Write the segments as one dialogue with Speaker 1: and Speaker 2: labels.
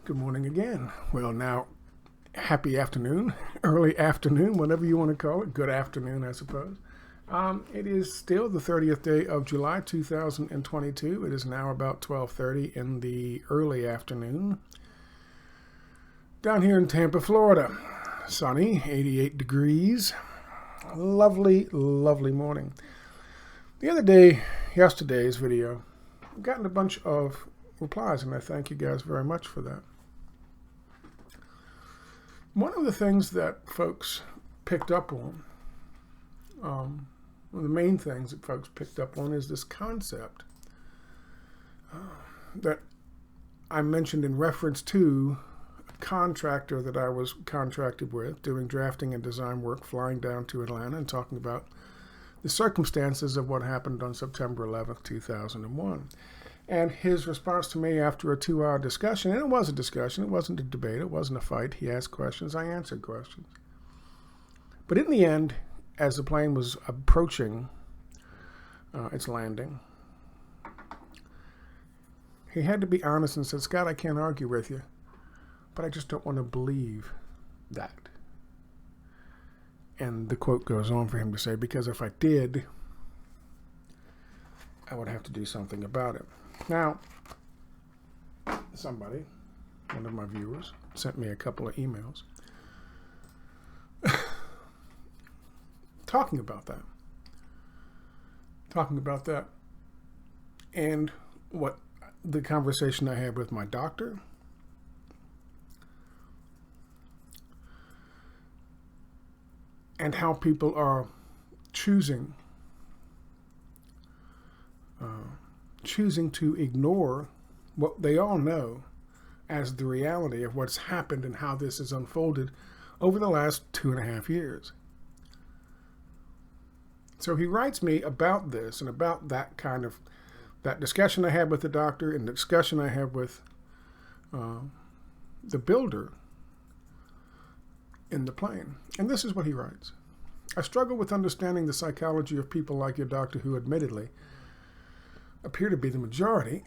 Speaker 1: Good morning again. Well, now, happy afternoon, early afternoon, whatever you want to call it. Good afternoon, I suppose. It is still the 30th day of July, 2022. It is now about 12:30 in the early afternoon. Down here in Tampa, Florida. Sunny, 88 degrees. Lovely, lovely morning. The other day, yesterday's video, I've gotten a bunch of replies, and I thank you guys very much for that. One of the things that folks picked up on, one of the main things that folks picked up on is this concept that I mentioned in reference to a contractor that I was contracted with doing drafting and design work, flying down to Atlanta and talking about the circumstances of what happened on September 11th, 2001. And his response to me after a 2-hour discussion, and it was a discussion, it wasn't a debate, it wasn't a fight. He asked questions, I answered questions. But in the end, as the plane was approaching its landing, he had to be honest and said, "Scott, I can't argue with you, but I just don't want to believe that." And the quote goes on for him to say, "Because if I did, I would have to do something about it." Now, somebody, one of my viewers, sent me a couple of emails talking about that and what the conversation I had with my doctor and how people are choosing to ignore what they all know as the reality of what's happened and how this has unfolded over the last 2.5 years. So he writes me about this and about that that discussion I had with the doctor and the discussion I had with the builder in the plane. And this is what he writes. "I struggle with understanding the psychology of people like your doctor who admittedly appear to be the majority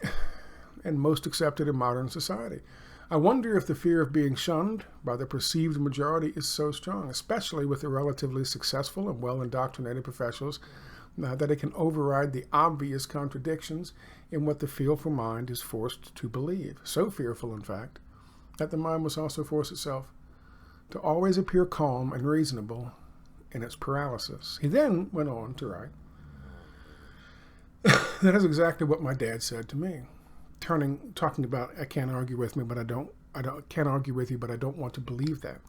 Speaker 1: and most accepted in modern society. I wonder if the fear of being shunned by the perceived majority is so strong, especially with the relatively successful and well-indoctrinated professionals, that it can override the obvious contradictions in what the fearful mind is forced to believe. So fearful, in fact, that the mind must also force itself to always appear calm and reasonable in its paralysis." He then went on to write, "That is exactly what my dad said to me." Talking about, I can't argue with me, but I can't argue with you, but I don't want to believe that.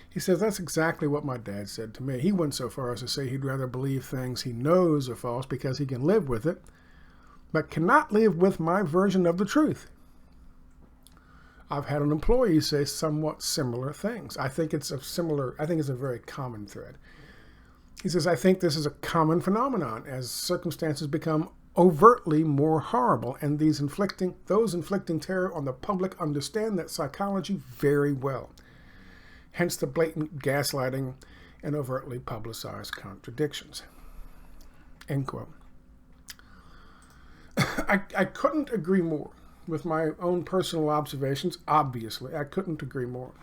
Speaker 1: He says, "That's exactly what my dad said to me. He went so far as to say he'd rather believe things he knows are false because he can live with it, but cannot live with my version of the truth. I've had an employee say somewhat similar things. I think it's a very common thread." He says, "I think this is a common phenomenon as circumstances become overtly more horrible, and those inflicting terror on the public understand that psychology very well. Hence the blatant gaslighting and overtly publicized contradictions." End quote. I couldn't agree more with my own personal observations. Obviously, I couldn't agree more.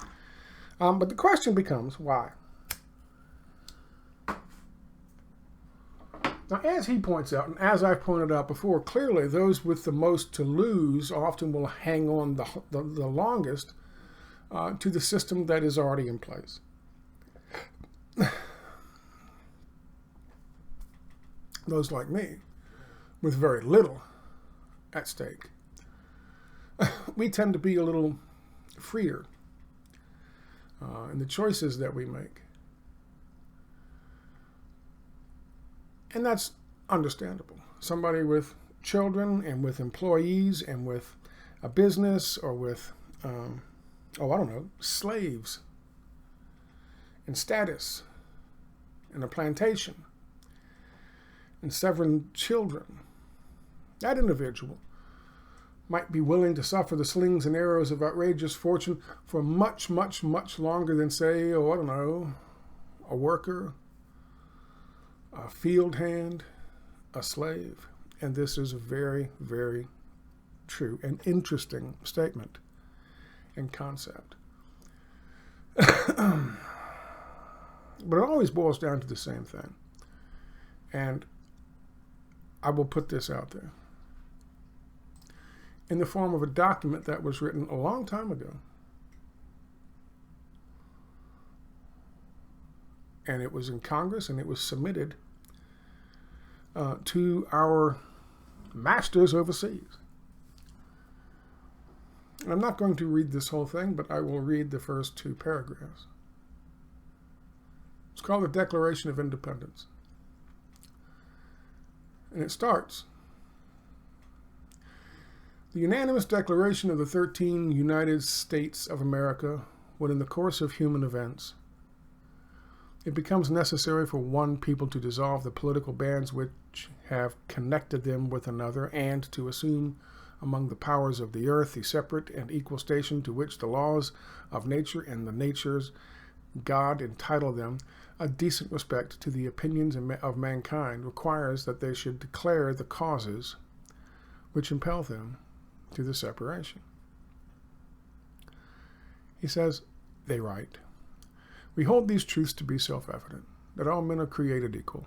Speaker 1: But the question becomes, why? Now, as he points out, and as I've pointed out before, clearly those with the most to lose often will hang on the longest to the system that is already in place. Those like me, with very little at stake, we tend to be a little freer in the choices that we make. And that's understandable. Somebody with children and with employees and with a business or with, slaves and status and a plantation and 7 children, that individual might be willing to suffer the slings and arrows of outrageous fortune for much, much, much longer than, say, a worker, a field hand, a slave. And this is a very, very true and interesting statement. and concept. But it always boils down to the same thing. And I will put this out there in the form of a document that was written a long time ago. And it was in Congress, and it was submitted to our masters overseas. And I'm not going to read this whole thing, but I will read the first 2 paragraphs. It's called the Declaration of Independence. And it starts, the unanimous declaration of the 13 United States of America, when in the course of human events, it becomes necessary for one people to dissolve the political bands which have connected them with another, and to assume among the powers of the earth the separate and equal station to which the laws of nature and the natures God entitle them, a decent respect to the opinions of mankind requires that they should declare the causes which impel them to the separation. He says, they write, we hold these truths to be self-evident, that all men are created equal,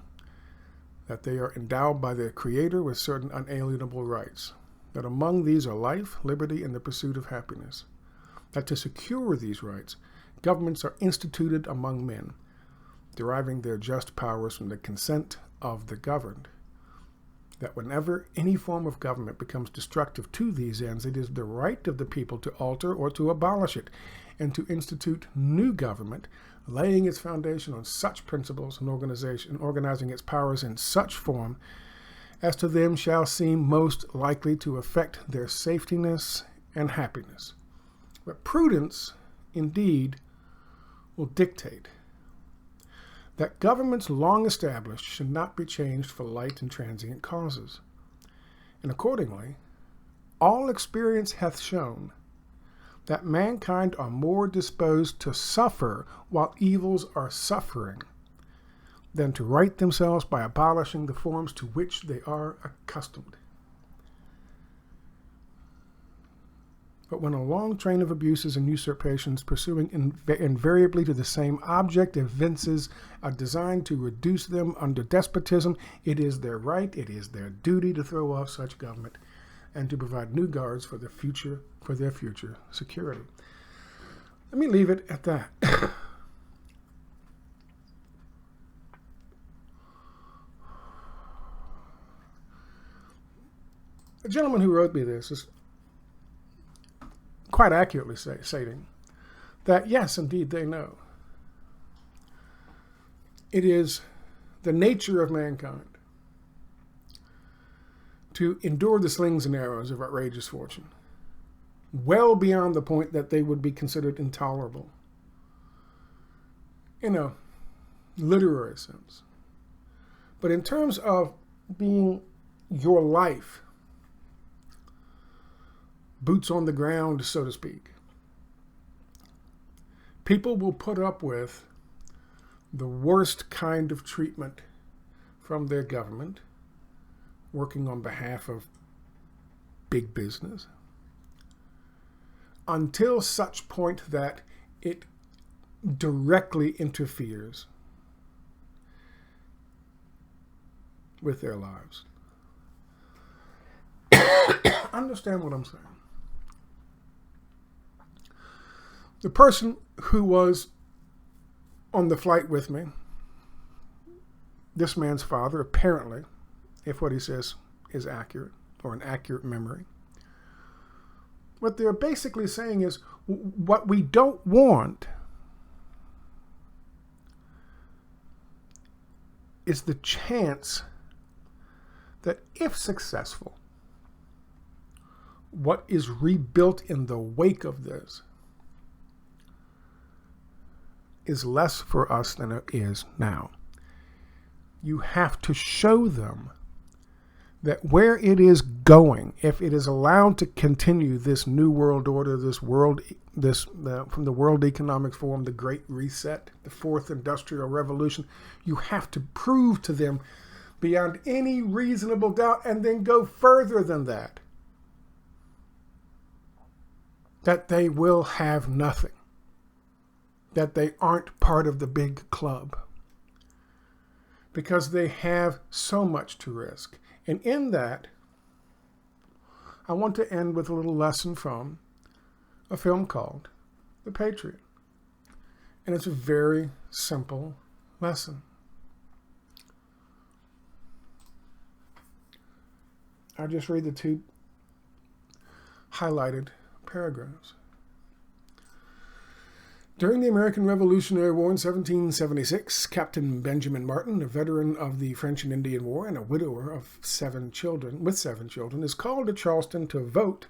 Speaker 1: that they are endowed by their Creator with certain unalienable rights, that among these are life, liberty, and the pursuit of happiness, that to secure these rights, governments are instituted among men, deriving their just powers from the consent of the governed, that whenever any form of government becomes destructive to these ends, it is the right of the people to alter or to abolish it, and to institute new government, laying its foundation on such principles and organizing its powers in such form as to them shall seem most likely to affect their safetiness and happiness. But prudence, indeed, will dictate that governments long established should not be changed for light and transient causes. And accordingly, all experience hath shown that mankind are more disposed to suffer while evils are suffering than to right themselves by abolishing the forms to which they are accustomed. But when a long train of abuses and usurpations pursuing invariably to the same object evinces a design to reduce them under despotism, it is their right, it is their duty to throw off such government and to provide new guards for their future security. Let me leave it at that. The gentleman who wrote me this is quite accurately stating that, yes, indeed, they know. It is the nature of mankind to endure the slings and arrows of outrageous fortune, well beyond the point that they would be considered intolerable in a literary sense. But in terms of being your life, boots on the ground, so to speak, people will put up with the worst kind of treatment from their government, working on behalf of big business, until such point that it directly interferes with their lives. Understand what I'm saying. The person who was on the flight with me, this man's father, apparently, if what he says is accurate or an accurate memory, what they're basically saying is what we don't want is the chance that if successful, what is rebuilt in the wake of this is less for us than it is now. You have to show them that where it is going, if it is allowed to continue this new world order, from the World Economic Forum, the Great Reset, the Fourth Industrial Revolution, you have to prove to them beyond any reasonable doubt, and then go further than that, that they will have nothing, that they aren't part of the big club, because they have so much to risk. And in that, I want to end with a little lesson from a film called The Patriot. And it's a very simple lesson. I'll just read the two highlighted paragraphs. During the American Revolutionary War in 1776, Captain Benjamin Martin, a veteran of the French and Indian War and a widower of 7 children, is called to Charleston to vote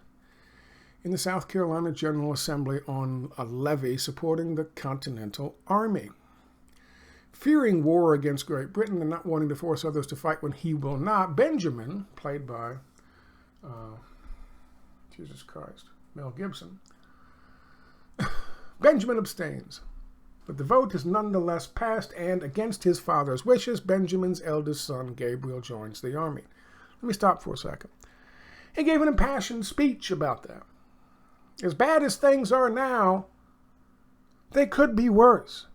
Speaker 1: in the South Carolina General Assembly on a levy supporting the Continental Army. Fearing war against Great Britain and not wanting to force others to fight when he will not, Benjamin, played by Mel Gibson, Benjamin abstains, but the vote is nonetheless passed, and against his father's wishes, Benjamin's eldest son, Gabriel, joins the army. Let me stop for a second. He gave an impassioned speech about that. As bad as things are now, they could be worse.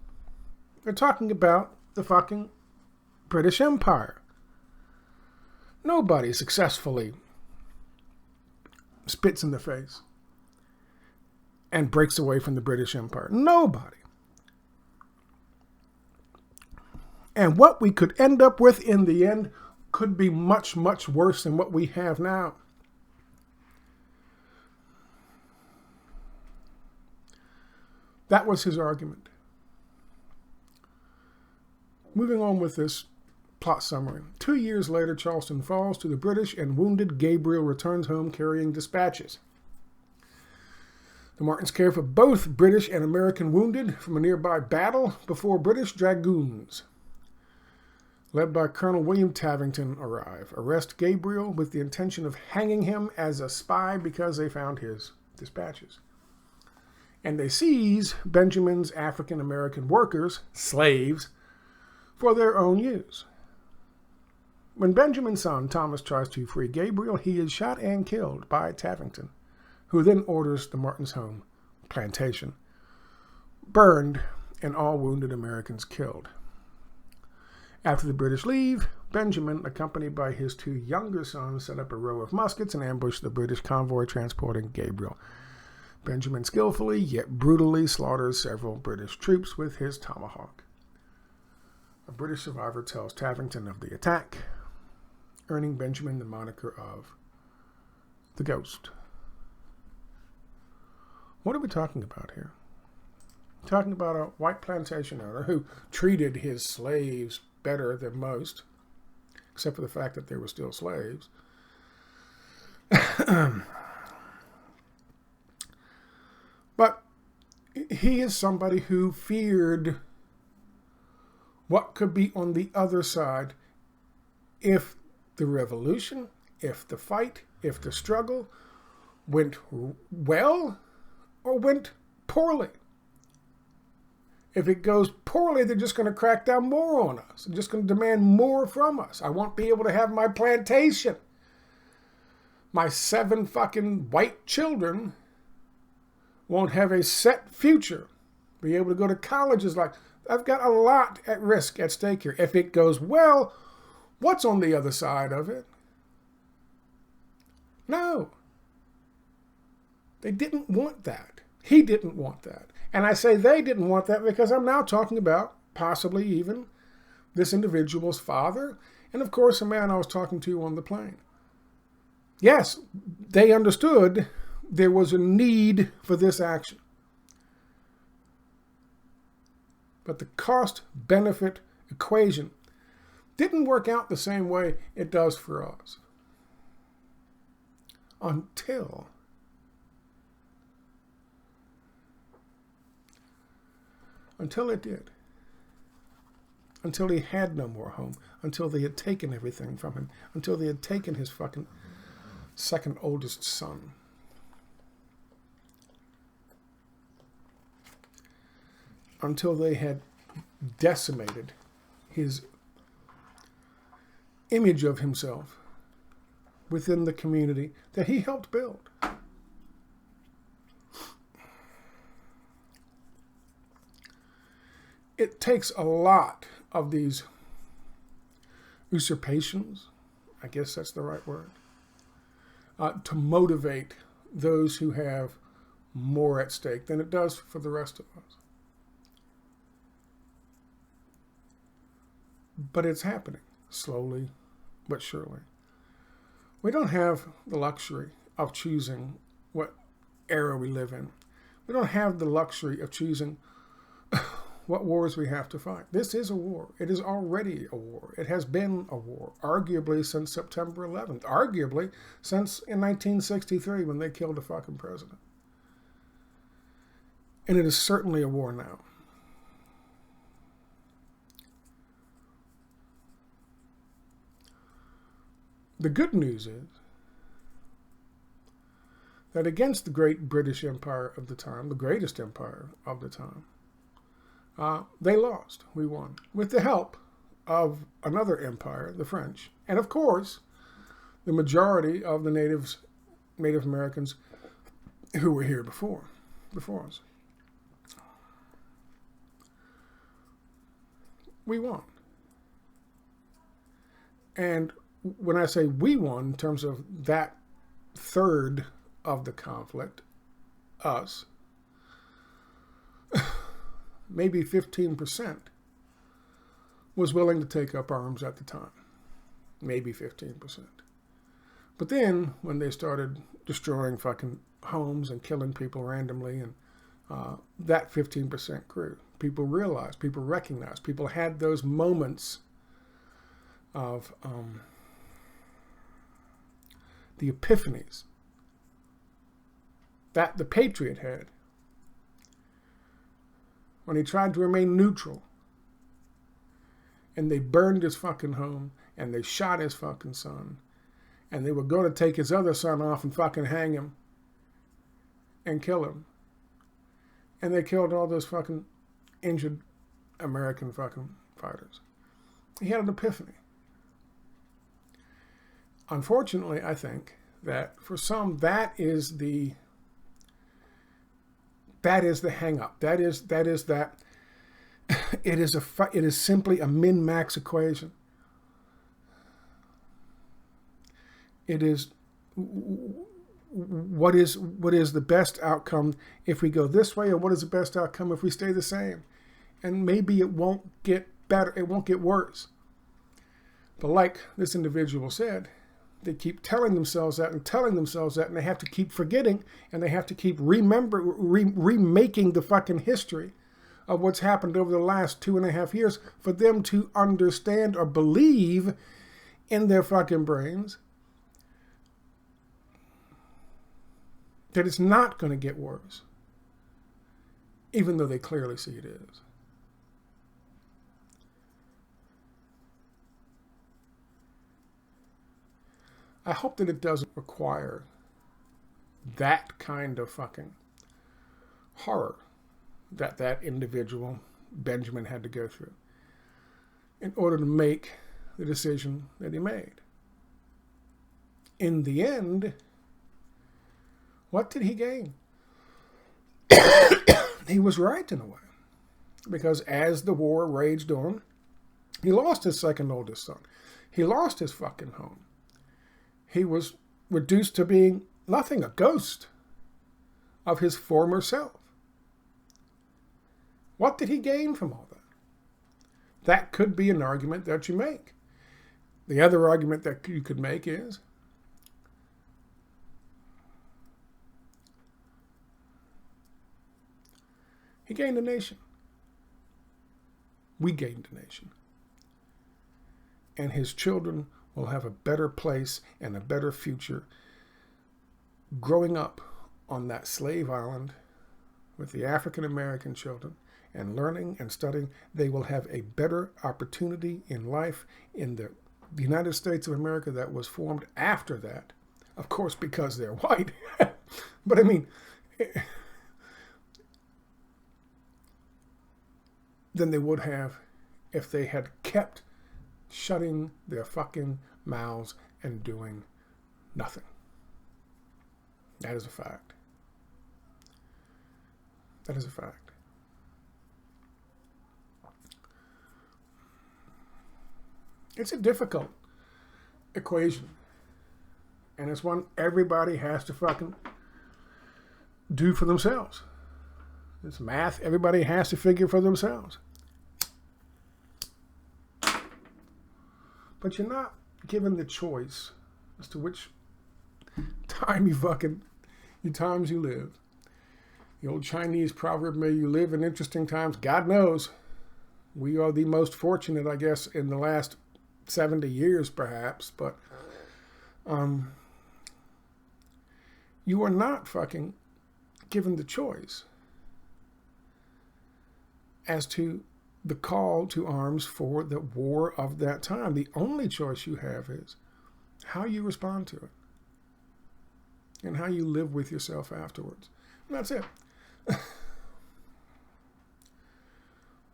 Speaker 1: They're talking about the fucking British Empire. Nobody successfully spits in the face and breaks away from the British Empire. Nobody. And what we could end up with in the end could be much, much worse than what we have now. That was his argument. Moving on with this plot summary. 2 years later, Charleston falls to the British, and wounded Gabriel returns home carrying dispatches. The Martins care for both British and American wounded from a nearby battle before British dragoons, led by Colonel William Tavington, arrive, arrest Gabriel with the intention of hanging him as a spy because they found his dispatches. And they seize Benjamin's African-American workers, slaves, for their own use. When Benjamin's son, Thomas, tries to free Gabriel, he is shot and killed by Tavington, who then orders the Martins' home, plantation, burned and all wounded Americans killed. After the British leave, Benjamin, accompanied by his 2 younger sons, set up a row of muskets and ambushed the British convoy transporting Gabriel. Benjamin skillfully yet brutally slaughters several British troops with his tomahawk. A British survivor tells Tavington of the attack, earning Benjamin the moniker of the Ghost. What are we talking about here? We're talking about a white plantation owner who treated his slaves better than most, except for the fact that they were still slaves. But he is somebody who feared what could be on the other side if the revolution, if the fight, if the struggle went well or went poorly. If it goes poorly, they're just going to crack down more on us. They're just going to demand more from us. I won't be able to have my plantation. My 7 fucking white children won't have a set future. Be able to go to colleges. Like, I've got a lot at risk, at stake here. If it goes well, what's on the other side of it? No. They didn't want that. He didn't want that. And I say they didn't want that because I'm now talking about possibly even this individual's father and, of course, a man I was talking to on the plane. Yes, they understood there was a need for this action. But the cost-benefit equation didn't work out the same way it does for us. Until it did. Until he had no more home. Until they had taken everything from him. Until they had taken his fucking second oldest son. Until they had decimated his image of himself within the community that he helped build. it takes a lot of these usurpations, I guess that's the right word, to motivate those who have more at stake than it does for the rest of us. But it's happening, slowly but surely. We don't have the luxury of choosing what era we live in. We don't have the luxury of choosing what wars we have to fight. This is a war. It is already a war. It has been a war, arguably since September 11th, arguably since in 1963 when they killed the fucking president. And it is certainly a war now. The good news is that against the great British Empire of the time, the greatest empire of the time, they lost. We won. With the help of another empire, the French, and of course, the majority of the Native Americans who were here before us. We won. And when I say we won, in terms of that third of the conflict, us, maybe 15% was willing to take up arms at the time. Maybe 15%. But then, when they started destroying fucking homes and killing people randomly, and that 15% grew. People realized, people recognized, people had those moments of the epiphanies that the Patriot had when he tried to remain neutral, and they burned his fucking home, and they shot his fucking son, and they were going to take his other son off and fucking hang him and kill him, and they killed all those fucking injured American fucking fighters. He had an epiphany. Unfortunately, I think that for some, that is the hang up. That is it is simply a min-max equation. It is what is the best outcome if we go this way, or what is the best outcome if we stay the same? And maybe it won't get better, it won't get worse. But like this individual said, they keep telling themselves that, and they have to keep forgetting, and they have to keep remaking the fucking history of what's happened over the last 2.5 years for them to understand or believe in their fucking brains that it's not going to get worse, even though they clearly see it is. I hope that it doesn't require that kind of fucking horror that that individual, Benjamin, had to go through in order to make the decision that he made. In the end, what did he gain? He was right in a way, because as the war raged on, he lost his second oldest son. He lost his fucking home. He was reduced to being nothing, a ghost of his former self. What did he gain from all that? That could be an argument that you make. The other argument that you could make is he gained a nation. We gained a nation. And his children will have a better place and a better future growing up on that slave island with the African American children and learning and studying. They will have a better opportunity in life in the United States of America that was formed after that, of course, because they're white. But I mean, than they would have if they had kept shutting their fucking mouths and doing nothing. That is a fact. That is a fact. It's a difficult equation. And it's one everybody has to fucking do for themselves. It's math everybody has to figure for themselves. But you're not given the choice as to which times you live. The old Chinese proverb, may you live in interesting times. God knows we are the most fortunate, I guess, in the last 70 years perhaps, but you are not fucking given the choice as to the call to arms for the war of that time. The only choice you have is how you respond to it and how you live with yourself afterwards. And that's it.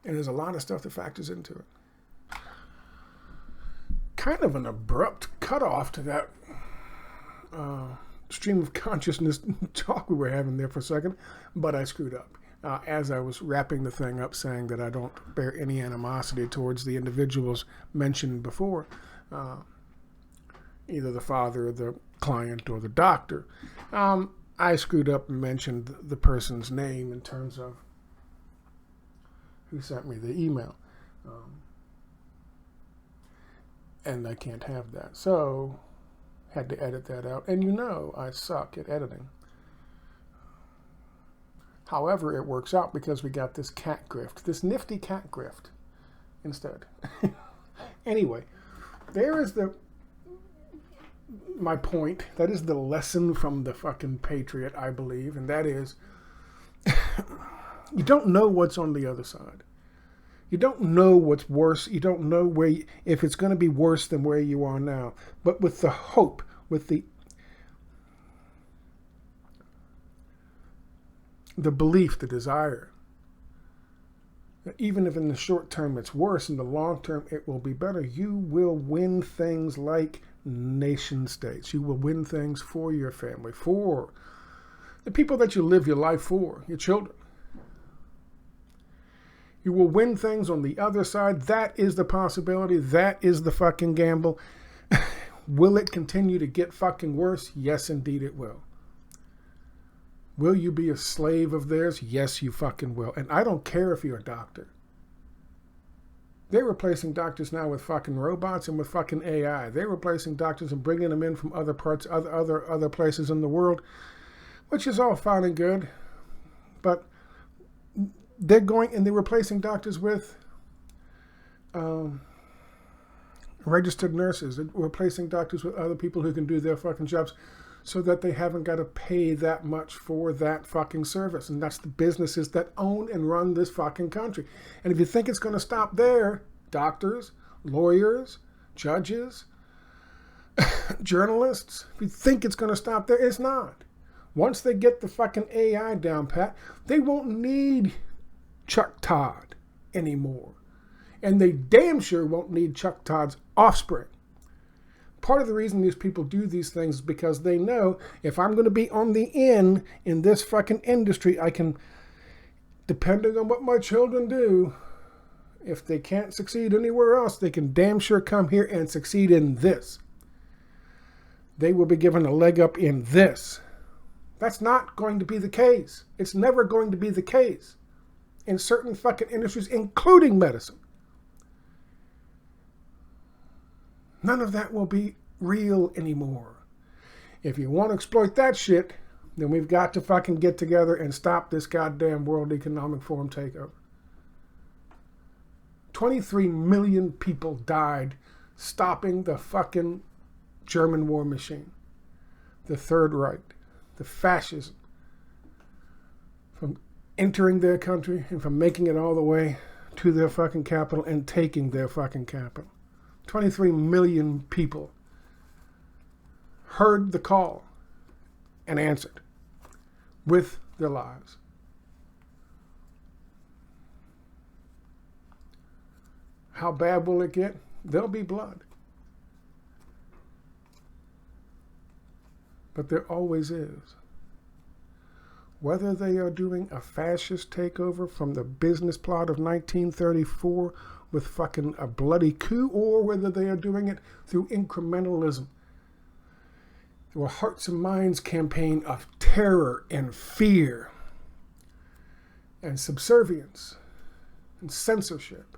Speaker 1: And there's a lot of stuff that factors into it. Kind of an abrupt cutoff to that stream of consciousness talk we were having there for a second, but I screwed up. As I was wrapping the thing up, saying that I don't bear any animosity towards the individuals mentioned before, either the father, the client, or the doctor, I screwed up and mentioned the person's name in terms of who sent me the email. And I can't have that. So, had to edit that out. And you know I suck at editing. However, it works out because we got this cat grift, this nifty cat grift instead. Anyway, there is my point. That is the lesson from the fucking Patriot, I believe, and that is you don't know what's on the other side. You don't know what's worse. You don't know if it's going to be worse than where you are now. But with the hope, with the belief, the desire, that even if in the short term it's worse, in the long term it will be better, you will win things like nation states. You will win things for your family, for the people that you live your life for, your children. You will win things on the other side. That is the possibility. That is the fucking gamble. Will it continue to get fucking worse? Yes, indeed it will. Will you be a slave of theirs? Yes, you fucking will. And I don't care if you're a doctor. They're replacing doctors now with fucking robots and with fucking AI. They're replacing doctors and bringing them in from other parts, other places in the world, which is all fine and good. But they're going and they're replacing doctors with registered nurses. They're replacing doctors with other people who can do their fucking jobs, so that they haven't got to pay that much for that fucking service. And that's the businesses that own and run this fucking country. And if you think it's going to stop there, doctors, lawyers, judges, journalists, if you think it's going to stop there, it's not. Once they get the fucking AI down pat, they won't need Chuck Todd anymore. And they damn sure won't need Chuck Todd's offspring. Part of the reason these people do these things is because they know if I'm going to be on the in this fucking industry, I can, depending on what my children do, if they can't succeed anywhere else, they can damn sure come here and succeed in this. They will be given a leg up in this. That's not going to be the case. It's never going to be the case in certain fucking industries, including medicine. None of that will be real anymore. If you want to exploit that shit, then we've got to fucking get together and stop this goddamn World Economic Forum takeover. 23 million people died stopping the fucking German war machine. The Third Reich, the fascism, from entering their country and from making it all the way to their fucking capital and taking their fucking capital. 23 million people heard the call and answered with their lives. How bad will it get? There'll be blood. But there always is. Whether they are doing a fascist takeover from the business plot of 1934 with fucking a bloody coup, or whether they are doing it through incrementalism, through a hearts and minds campaign of terror and fear and subservience and censorship.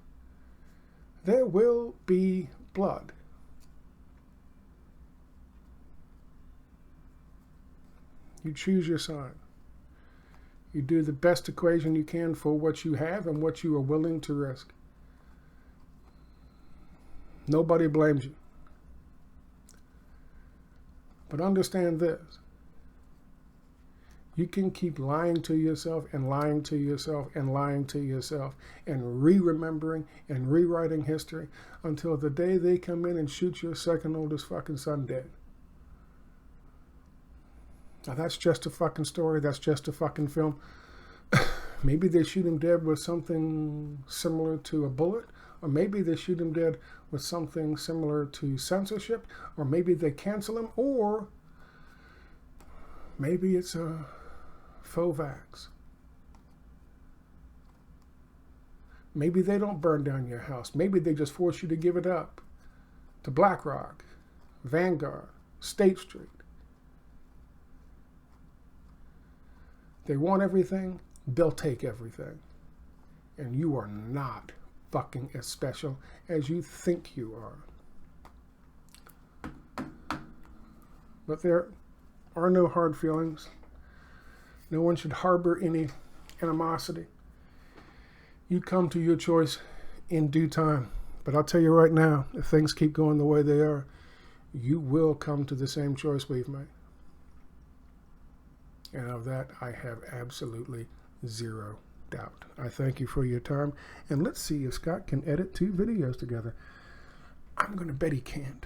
Speaker 1: There will be blood. You choose your side. You do the best equation you can for what you have and what you are willing to risk. Nobody blames you. But understand this. You can keep lying to yourself and lying to yourself and lying to yourself and re-remembering and rewriting history until the day they come in and shoot your second oldest fucking son dead. Now that's just a fucking story. That's just a fucking film. Maybe they shoot him dead with something similar to a bullet, or maybe they shoot him dead with something similar to censorship, or maybe they cancel him, or maybe it's a faux vax. Maybe they don't burn down your house. Maybe they just force you to give it up to BlackRock, Vanguard, State Street. They want everything, they'll take everything. And you are not fucking as special as you think you are. But there are no hard feelings. No one should harbor any animosity. You come to your choice in due time. But I'll tell you right now, if things keep going the way they are, you will come to the same choice we've made. And of that, I have absolutely zero doubt. I thank you for your time. And let's see if Scott can edit 2 videos together. I'm going to bet he can't.